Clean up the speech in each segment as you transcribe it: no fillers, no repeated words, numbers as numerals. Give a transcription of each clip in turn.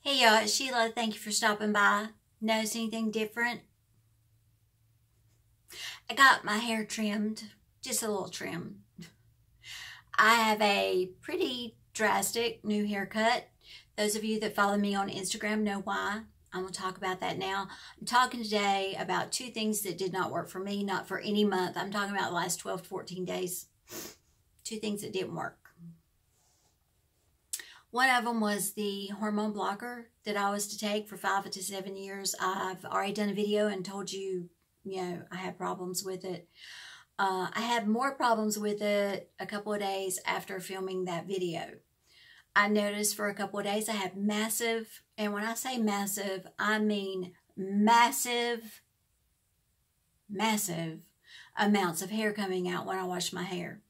Hey y'all, it's Sheila. Thank you for stopping by. Notice anything different? I got my hair trimmed, just a little trim. I have a pretty drastic new haircut. Those of you that follow me on Instagram know why. I'm going to talk about that now. I'm talking today about two things that did not work for me, not for any month. I'm talking about the last 12 to 14 days. Two things that didn't work. One of them was the hormone blocker that I was to take for 5 to 7 years. I've already done a video and told you, I had problems with it. I had more problems with it a couple of days after filming that video. I noticed for a couple of days I had massive, and when I say massive, I mean massive amounts of hair coming out when I washed my hair.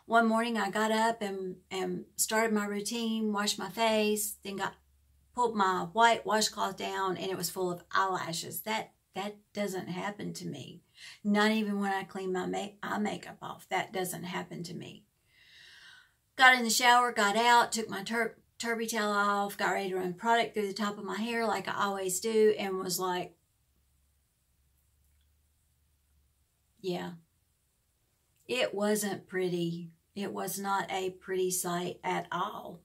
One morning I got up and started my routine, washed my face, then pulled my white washcloth down, and it was full of eyelashes. That doesn't happen to me. Not even when I clean my eye makeup off. That doesn't happen to me. Got in the shower, got out, took my turby towel off, got ready to run product through the top of my hair like I always do, and was like, yeah, it wasn't pretty. It was not a pretty sight at all.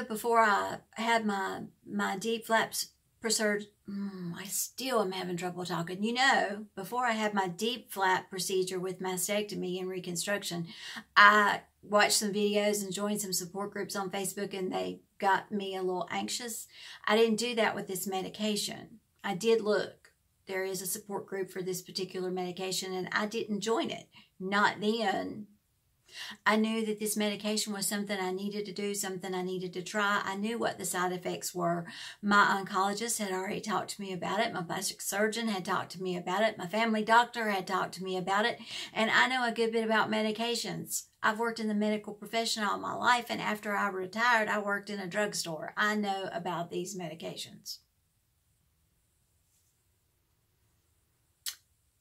Before I had my deep flaps procedure, I still am having trouble talking. Before I had my deep flap procedure with mastectomy and reconstruction, I watched some videos and joined some support groups on Facebook, and they got me a little anxious. I didn't do that with this medication. I did look. There is a support group for this particular medication, and I didn't join it. Not then. I knew that this medication was something I needed to do, something I needed to try. I knew what the side effects were. My oncologist had already talked to me about it. My plastic surgeon had talked to me about it. My family doctor had talked to me about it. And I know a good bit about medications. I've worked in the medical profession all my life, and after I retired, I worked in a drugstore. I know about these medications.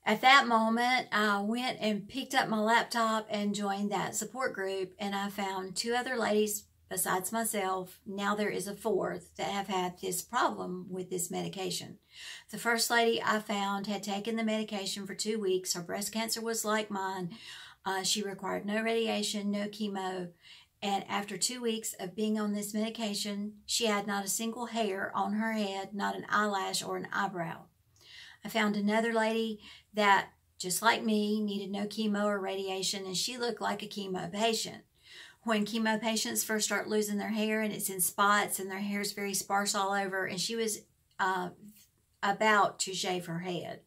At that moment, I went and picked up my laptop and joined that support group, and I found two other ladies besides myself. Now there is a fourth that have had this problem with this medication. The first lady I found had taken the medication for 2 weeks. Her breast cancer was like mine. She required no radiation, no chemo, and after 2 weeks of being on this medication, she had not a single hair on her head, not an eyelash or an eyebrow. I found another lady that, just like me, needed no chemo or radiation, and she looked like a chemo patient. When chemo patients first start losing their hair and it's in spots and their hair is very sparse all over, and she was about to shave her head.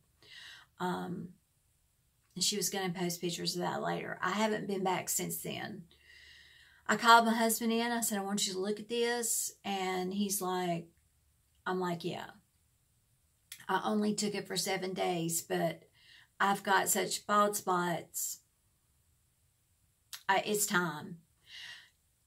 And she was going to post pictures of that later. I haven't been back since then. I called my husband in. I said, I want you to look at this. And he's like, I'm like, yeah. I only took it for 7 days, but I've got such bald spots. It's time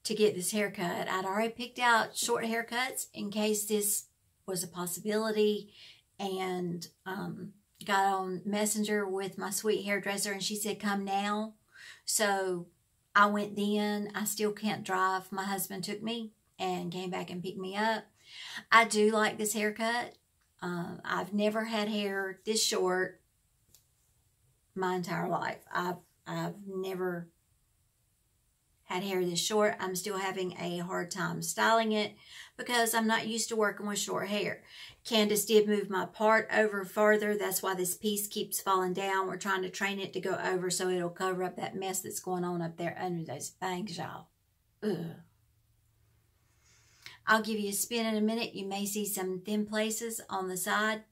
to get this haircut. I'd already picked out short haircuts in case this was a possibility, and got on Messenger with my sweet hairdresser, and she said, come now. So I went then. I still can't drive. My husband took me and came back and picked me up. I do like this haircut. I've never had hair this short my entire life. I've never had hair this short. I'm still having a hard time styling it because I'm not used to working with short hair. Candace did move my part over further. That's why this piece keeps falling down. We're trying to train it to go over so it'll cover up that mess that's going on up there under those bangs, y'all. Ugh. I'll give you a spin in a minute. You may see some thin places on the side.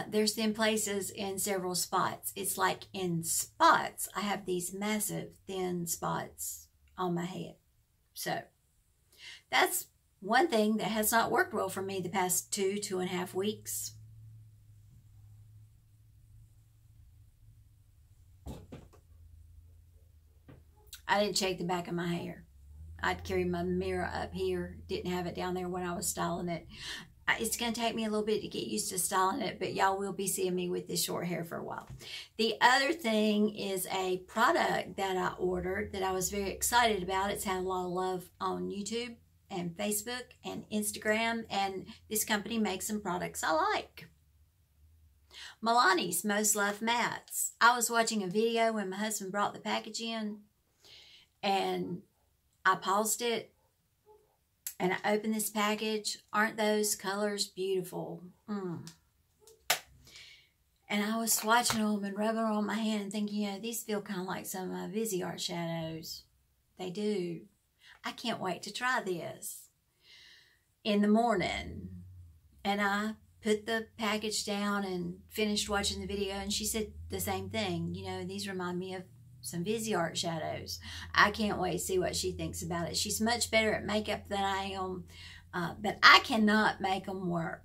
There's thin places in several spots. It's like in spots, I have these massive thin spots on my head. So that's one thing that has not worked well for me the past 2.5 weeks. I didn't shake the back of my hair. I'd carry my mirror up here. Didn't have it down there when I was styling it. It's going to take me a little bit to get used to styling it, but y'all will be seeing me with this short hair for a while. The other thing is a product that I ordered that I was very excited about. It's had a lot of love on YouTube and Facebook and Instagram, and this company makes some products I like. Milani's Most Loved Mats. I was watching a video when my husband brought the package in, and I paused it, and I opened this package. Aren't those colors beautiful? And I was swatching them and rubbing them on my hand and thinking, you know, these feel kind of like some of my Viseart shadows. They do. I can't wait to try this in the morning. And I put the package down and finished watching the video, and she said the same thing. You know, these remind me of some Viseart shadows. I can't wait to see what she thinks about it. She's much better at makeup than I am, but I cannot make them work.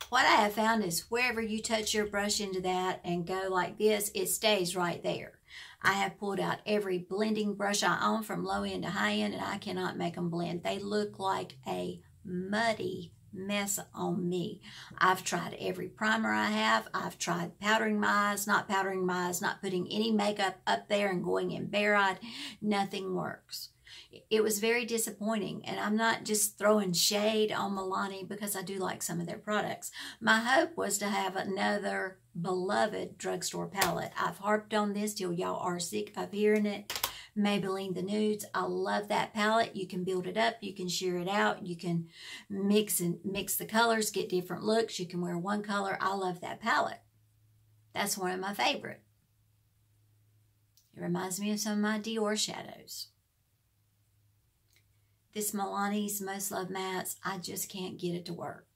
What I have found is wherever you touch your brush into that and go like this, it stays right there. I have pulled out every blending brush I own from low end to high end, and I cannot make them blend. They look like a muddy mess on me. I've tried every primer I have. I've tried powdering my eyes, not powdering my eyes, not putting any makeup up there and going in bare-eyed. Nothing works. It was very disappointing, and I'm not just throwing shade on Milani because I do like some of their products. My hope was to have another beloved drugstore palette. I've harped on this till y'all are sick of hearing it. Maybelline The Nudes. I love that palette. You can build it up. You can shear it out. You can mix the colors, get different looks. You can wear one color. I love that palette. That's one of my favorite. It reminds me of some of my Dior shadows. This Milani's Most Loved Mats, I just can't get it to work.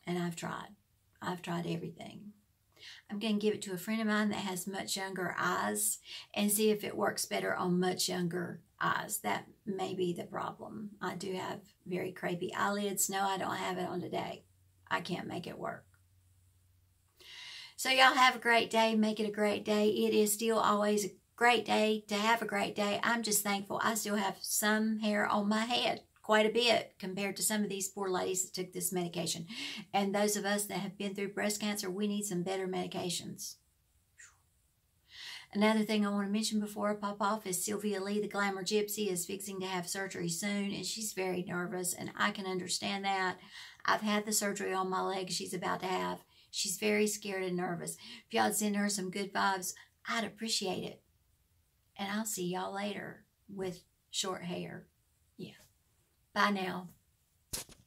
And I've tried. I've tried everything. I'm going to give it to a friend of mine that has much younger eyes and see if it works better on much younger eyes. That may be the problem. I do have very crepey eyelids. No, I don't have it on today. I can't make it work. So y'all have a great day. Make it a great day. It is still always a great day to have a great day. I'm just thankful I still have some hair on my head. Quite a bit compared to some of these poor ladies that took this medication. And those of us that have been through breast cancer, we need some better medications. Another thing I want to mention before I pop off is Sylvia Lee, the Glamour Gypsy, is fixing to have surgery soon, and she's very nervous, and I can understand that. I've had the surgery on my leg she's about to have. She's very scared and nervous. If y'all send her some good vibes, I'd appreciate it. And I'll see y'all later with short hair. Yeah. Bye now.